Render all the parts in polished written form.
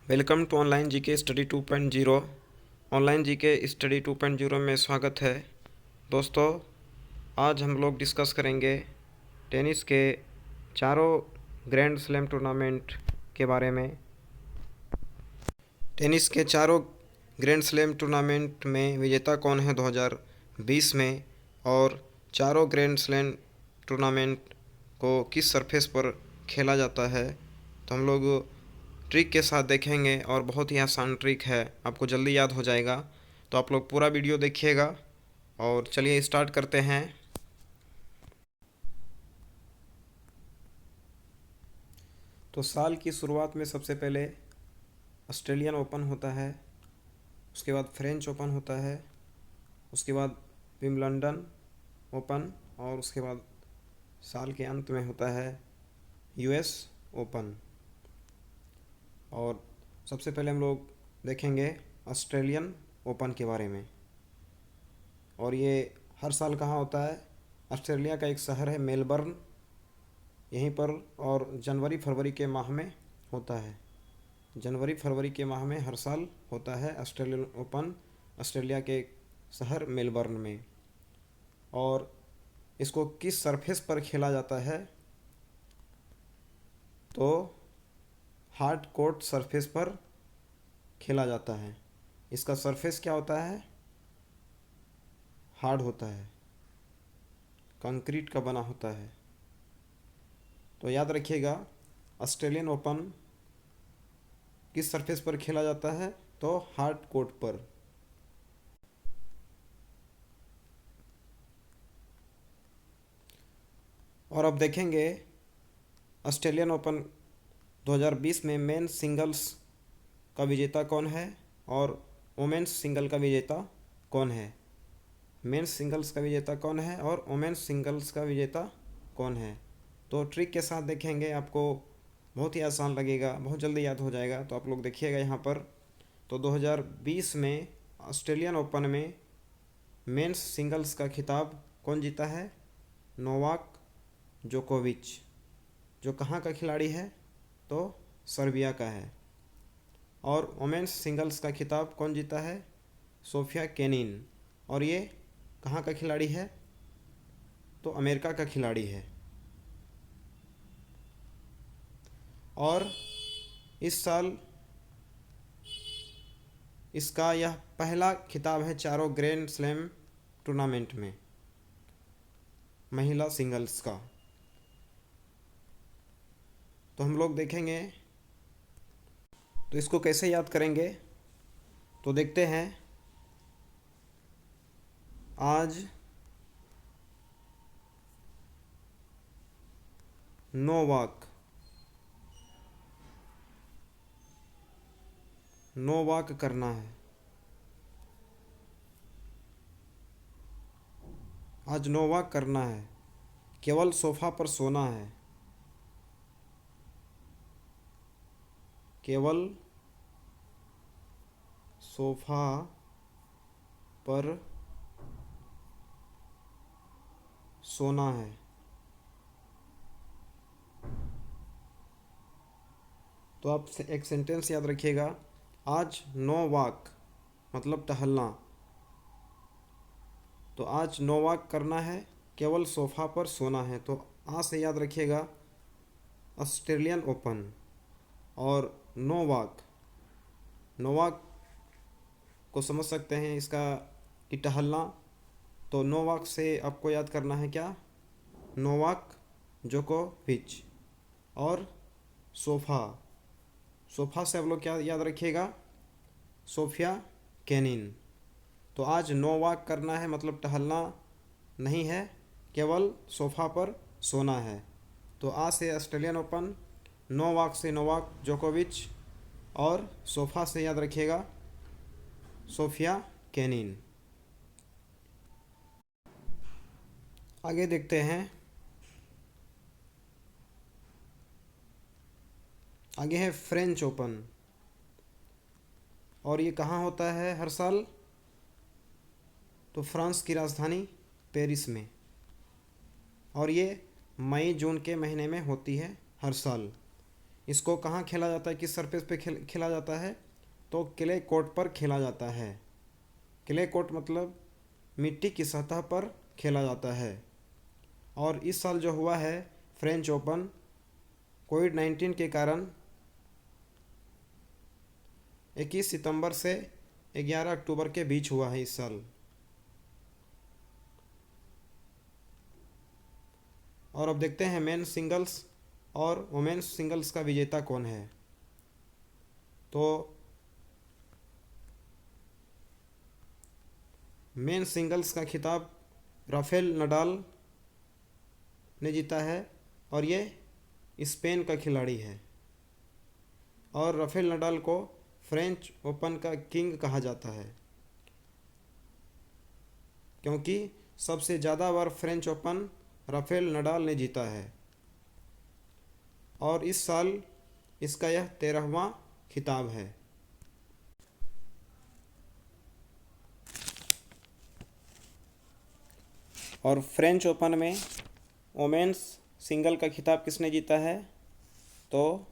Welcome to online GK study 2.0। Online GK study 2.0 में स्वागत है। दोस्तों, आज हम लोग डिस्कस करेंगे टेनिस के चारों ग्रैंड स्लैम टूर्नामेंट के बारे में। टेनिस के चारों ग्रैंड स्लैम टूर्नामेंट में विजेता कौन है 2020 में, और चारों ग्रैंड स्लैम टूर्नामेंट को किस सरफेस पर खेला जाता है, तो हम लोग ट्रिक के साथ देखेंगे। और बहुत ही आसान ट्रिक है, आपको जल्दी याद हो जाएगा। तो आप लोग पूरा वीडियो देखिएगा। और चलिए स्टार्ट करते हैं। तो साल की शुरुआत में सबसे पहले ऑस्ट्रेलियन ओपन होता है, उसके बाद फ्रेंच ओपन होता है, उसके बाद विम्बलडन ओपन, और उसके बाद साल के अंत में होता है यूएस ओपन। और सबसे पहले हम लोग देखेंगे ऑस्ट्रेलियन ओपन के बारे में। और ये हर साल कहाँ होता है? ऑस्ट्रेलिया का एक शहर है मेलबर्न, यहीं पर। और जनवरी फरवरी के माह में होता है। जनवरी फरवरी के माह में हर साल होता है ऑस्ट्रेलियन ओपन, ऑस्ट्रेलिया के शहर मेलबर्न में। और इसको किस सरफेस पर खेला जाता है? तो हार्ड कोर्ट सरफेस पर खेला जाता है। इसका सरफेस क्या होता है? हार्ड होता है, कंक्रीट का बना होता है। तो याद रखिएगा, ऑस्ट्रेलियन ओपन किस सरफेस पर खेला जाता है? तो हार्ड कोर्ट पर। और अब देखेंगे ऑस्ट्रेलियन ओपन 2020 में मेन सिंगल्स का विजेता कौन है और वोमेंस सिंगल का विजेता कौन है। मेंस सिंगल्स का विजेता कौन है और वोमेंस सिंगल्स का विजेता कौन है। तो ट्रिक के साथ देखेंगे, आपको बहुत ही आसान लगेगा, बहुत जल्दी याद हो जाएगा। तो आप लोग देखिएगा यहाँ पर। तो 2020 में ऑस्ट्रेलियन ओपन में मेंस सिंगल्स का खिताब कौन जीता है? नोवाक जोकोविच, जो कहाँ का खिलाड़ी है? तो सर्बिया का है। और वोमेंस सिंगल्स का खिताब कौन जीता है? सोफिया केनिन, और ये कहाँ का खिलाड़ी है? तो अमेरिका का खिलाड़ी है। और इस साल इसका यह पहला खिताब है चारों ग्रैंड स्लैम टूर्नामेंट में, महिला सिंगल्स का। तो हम लोग देखेंगे तो इसको कैसे याद करेंगे, तो देखते हैं। आज नोवाक करना है। आज नोवाक करना है, केवल सोफा पर सोना है, केवल सोफा पर सोना है। तो आप एक सेंटेंस याद रखिएगा, आज नो वॉक मतलब टहलना। तो आज नो वॉक करना है, केवल सोफ़ा पर सोना है। तो आज से याद रखिएगा ऑस्ट्रेलियन ओपन और नो वॉक को समझ सकते हैं इसका कि टहलना। तो नो वॉक से आपको याद करना है क्या? नोवाक जोकोविच। और सोफ़ा, सोफ़ा से आप लोग क्या याद रखिएगा? Sofia Kenin. तो आज नो वॉक करना है मतलब टहलना नहीं है, केवल सोफ़ा पर सोना है। तो आज से ऑस्ट्रेलियन ओपन, नो वॉक से नोवाक जोकोविच, और सोफ़ा से याद रखिएगा सोफिया केनिन। आगे देखते हैं। आगे है फ्रेंच ओपन, और ये कहाँ होता है हर साल? तो फ्रांस की राजधानी पेरिस में। और ये मई जून के महीने में होती है हर साल। इसको कहाँ खेला जाता है, किस सरफेस पे खेला जाता है? तो क्ले कोर्ट पर खेला जाता है। क्ले कोर्ट मतलब मिट्टी की सतह पर खेला जाता है। और इस साल जो हुआ है फ्रेंच ओपन, कोविड-19 के कारण 21 सितंबर से 11 अक्टूबर के बीच हुआ है इस साल। और अब देखते हैं मेन सिंगल्स और वुमेन्स सिंगल्स का विजेता कौन है। तो मेन सिंगल्स का खिताब राफेल नडाल ने जीता है और ये स्पेन का खिलाड़ी है। और राफेल नडाल को फ्रेंच ओपन का किंग कहा जाता है, क्योंकि सबसे ज़्यादा बार फ्रेंच ओपन राफेल नडाल ने जीता है। और इस साल इसका यह 13वां खिताब है। और फ्रेंच ओपन में वोमेन्स सिंगल का खिताब किसने जीता है? तो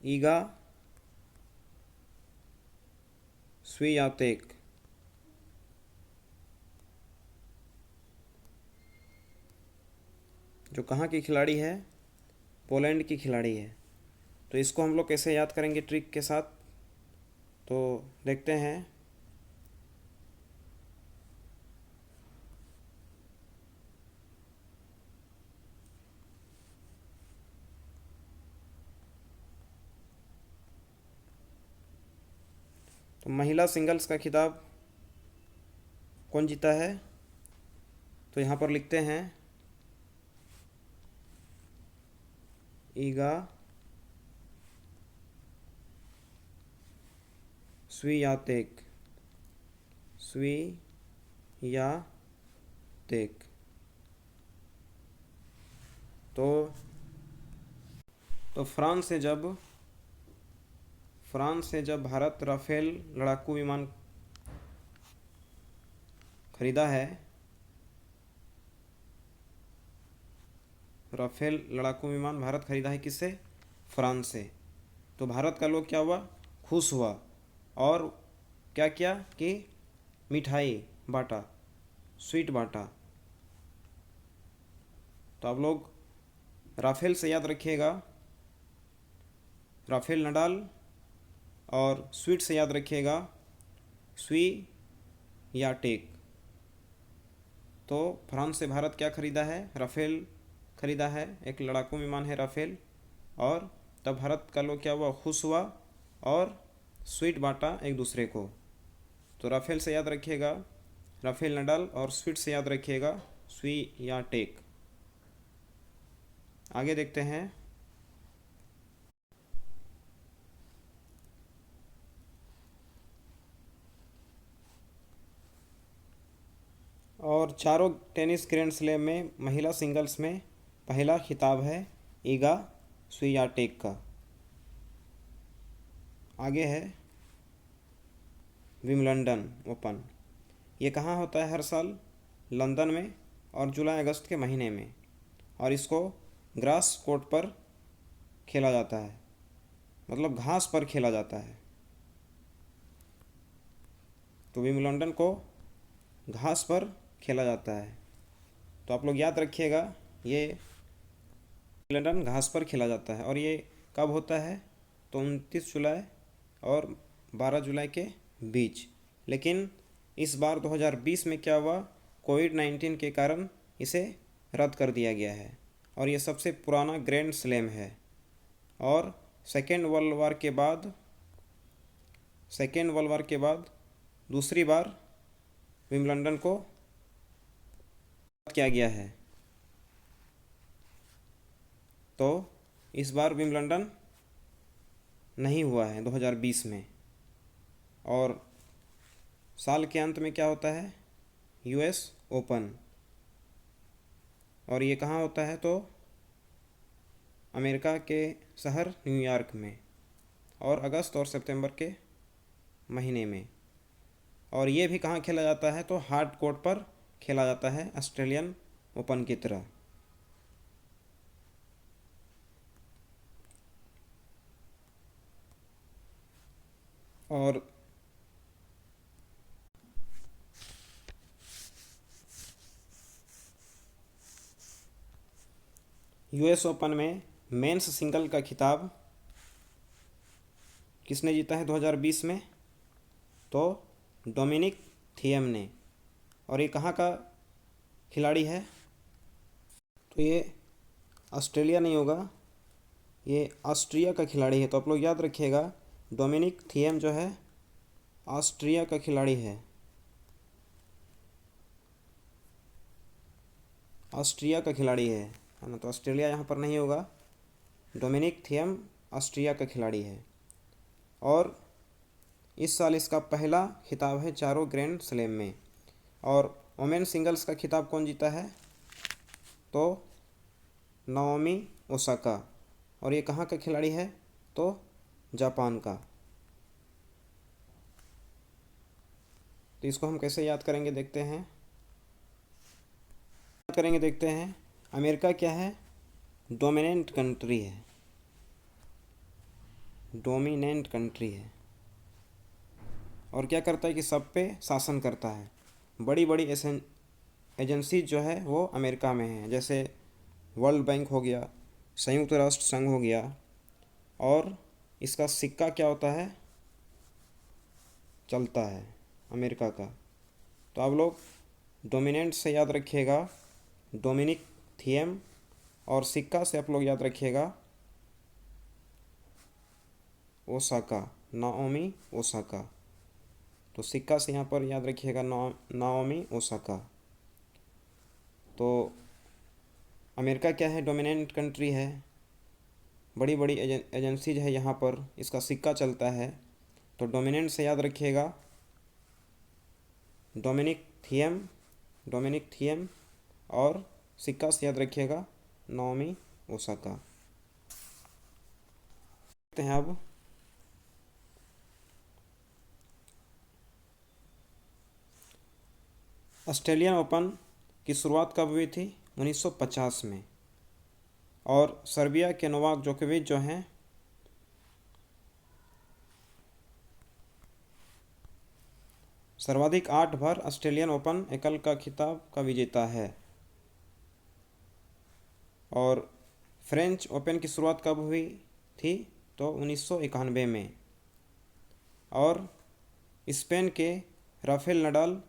ईगा स्वियातेक। जो कहाँ की खिलाड़ी है? पोलैंड की खिलाड़ी है। तो इसको हम लोग कैसे याद करेंगे ट्रिक के साथ, तो देखते हैं। तो महिला सिंगल्स का खिताब कौन जीता है? तो यहाँ पर लिखते हैं ईगा स्वियातेक। स्वियातेक। तो फ्रांस से जब भारत राफेल लड़ाकू विमान खरीदा है, राफेल लड़ाकू विमान भारत खरीदा है किससे? फ्रांस से। तो भारत का लोग क्या हुआ? खुश हुआ। और क्या किया कि मिठाई बांटा, स्वीट बांटा। तो आप लोग राफेल से याद रखिएगा राफेल नडाल, और स्वीट से याद रखिएगा स्वियाटेक। तो फ्रांस से भारत क्या खरीदा है? राफेल खरीदा है, एक लड़ाकू विमान है राफेल। और तब भारत का लोग क्या हुआ? खुश हुआ और स्वीट बांटा एक दूसरे को। तो राफेल से याद रखिएगा राफेल नडाल, और स्वीट से याद रखिएगा स्वियाटेक। आगे देखते हैं। और चारों टेनिस ग्रैंड स्लैम में महिला सिंगल्स में पहला खिताब है ईगा स्वियाटेक का। आगे है विम्बलडन ओपन। ये कहाँ होता है हर साल? लंदन में, और जुलाई अगस्त के महीने में। और इसको ग्रास कोर्ट पर खेला जाता है, मतलब घास पर खेला जाता है। तो विम्बलडन को घास पर खेला जाता है। तो आप लोग याद रखिएगा, ये विम्बलडन घास पर खेला जाता है। और ये कब होता है? तो 29 जुलाई और 12 जुलाई के बीच। लेकिन इस बार 2020 में क्या हुआ? कोविड-19 के कारण इसे रद्द कर दिया गया है। और ये सबसे पुराना ग्रैंड स्लैम है। और सेकेंड वर्ल्ड वार के बाद दूसरी बार विम्बलडन को रद्द किया गया है। तो इस बार विम्बलडन नहीं हुआ है 2020 में। और साल के अंत में क्या होता है? US open. और ये कहाँ होता है? तो अमेरिका के शहर न्यूयॉर्क में, और अगस्त और सितंबर के महीने में। और ये भी कहाँ खेला जाता है? तो हार्ड कोर्ट पर खेला जाता है, ऑस्ट्रेलियन ओपन की तरह। और यूएस ओपन में मेंस सिंगल का खिताब किसने जीता है 2020 में? तो डोमिनिक थिएम ने। और ये कहाँ का खिलाड़ी है? तो ये ऑस्ट्रेलिया नहीं होगा, ये ऑस्ट्रिया का खिलाड़ी है। तो आप लोग याद रखिएगा, डोमिनिक थिएम जो है ऑस्ट्रिया का खिलाड़ी है, ऑस्ट्रिया का खिलाड़ी है ना। तो ऑस्ट्रेलिया यहाँ पर नहीं होगा, डोमिनिक थिएम ऑस्ट्रिया का खिलाड़ी है। और इस साल इसका पहला खिताब है चारों ग्रैंड स्लैम में। और वोमेन सिंगल्स का खिताब कौन जीता है? तो नाओमी ओसाका। और ये कहाँ का खिलाड़ी है? तो जापान का। तो इसको हम कैसे याद करेंगे देखते हैं। याद करेंगे देखते हैं। अमेरिका क्या है? डोमिनेंट कंट्री है, डोमिनेंट कंट्री है। और क्या करता है कि सब पे शासन करता है। बड़ी बड़ी एजेंसी जो है वो अमेरिका में है, जैसे वर्ल्ड बैंक हो गया, संयुक्त राष्ट्र संघ हो गया। और इसका सिक्का क्या होता है? चलता है अमेरिका का। तो आप लोग डोमिनेंट से याद रखिएगा डोमिनिक थिएम, और सिक्का से आप लोग याद रखिएगा ओसाका, नाओमी ओसाका। तो सिक्का से यहाँ पर याद रखिएगा नाओमी ओसाका। तो अमेरिका क्या है? डोमिनेंट कंट्री है, बड़ी बड़ी एजेंसीज है यहाँ पर, इसका सिक्का चलता है। तो डोमिनेंट से याद रखिएगा डोमिनिक थिएम, डोमिनिक थिएम। और सिक्का से याद रखिएगा नाओमी ओसाका। देखते हैं अब ऑस्ट्रेलियन ओपन की शुरुआत कब हुई थी? 1950 में। और सर्बिया के नोवाक जोकोविच जो हैं सर्वाधिक 8 बार ऑस्ट्रेलियन ओपन एकल का खिताब का विजेता है। और फ्रेंच ओपन की शुरुआत कब हुई थी? तो 1991 में। और स्पेन के राफेल नडाल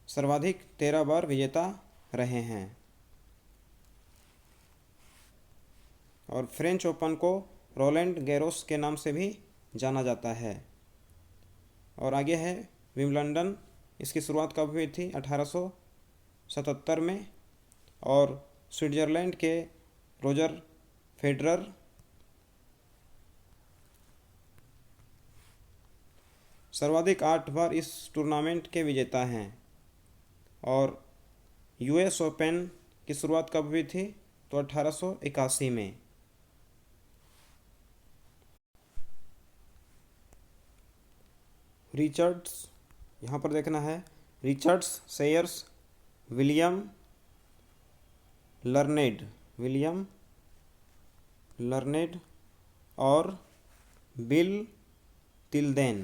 सर्वाधिक 13 बार विजेता रहे हैं। और फ्रेंच ओपन को रोलैंड गैरोस के नाम से भी जाना जाता है। और आगे है विम्बलडन, इसकी शुरुआत कब हुई थी? 1877 में। और स्विट्ज़रलैंड के रोजर फेडरर सर्वाधिक 8 बार इस टूर्नामेंट के विजेता हैं। और यूएस ओपन की शुरुआत कब हुई थी? तो 1881 में। रिचर्ड्स, यहाँ पर देखना है, Richards, shares, William learned, William learned और बिल तिल्देन,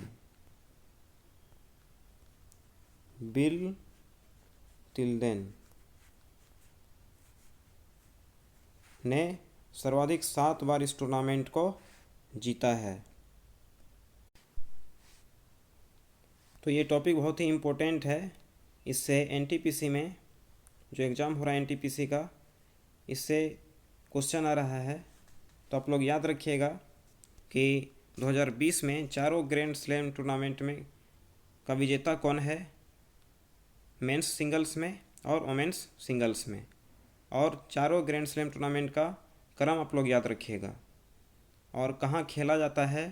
बिल तिल्देन ने सर्वाधिक 7 बार इस टूर्नामेंट को जीता है। तो ये टॉपिक बहुत ही इम्पोर्टेंट है। इससे एनटीपीसी में जो एग्ज़ाम हो रहा है एनटीपीसी का, इससे क्वेश्चन आ रहा है। तो आप लोग याद रखिएगा कि 2020 में चारों ग्रैंड स्लैम टूर्नामेंट में का विजेता कौन है, मेंस सिंगल्स में और वोमेंस सिंगल्स में। और चारों ग्रैंड स्लैम टूर्नामेंट का क्रम आप लोग याद रखिएगा और कहाँ खेला जाता है।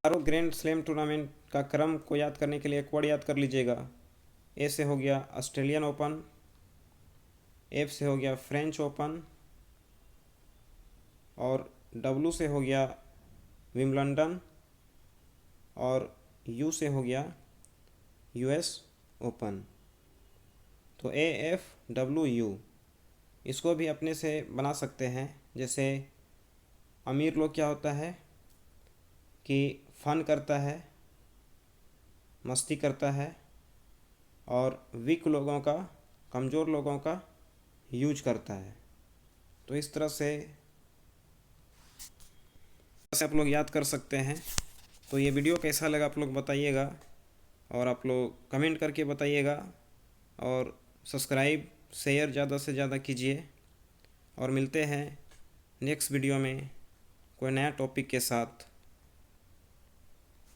चारों ग्रैंड स्लैम टूर्नामेंट का क्रम को याद करने के लिए एक वर्ड याद कर लीजिएगा। ए से हो गया ऑस्ट्रेलियन ओपन, एफ से हो गया फ्रेंच ओपन, और डब्लू से हो गया विम्बलडन, और यू से हो गया यूएस ओपन। तो ए एफ डब्लू यू, इसको भी अपने से बना सकते हैं। जैसे अमीर लोग क्या होता है कि फन करता है, मस्ती करता है और वीक लोगों का, कमज़ोर लोगों का यूज करता है। तो इस तरह से आप लोग याद कर सकते हैं। तो ये वीडियो कैसा लगा आप लोग बताइएगा, और आप लोग कमेंट करके बताइएगा, और सब्सक्राइब शेयर ज़्यादा से ज़्यादा कीजिए। और मिलते हैं नेक्स्ट वीडियो में कोई नया टॉपिक के साथ।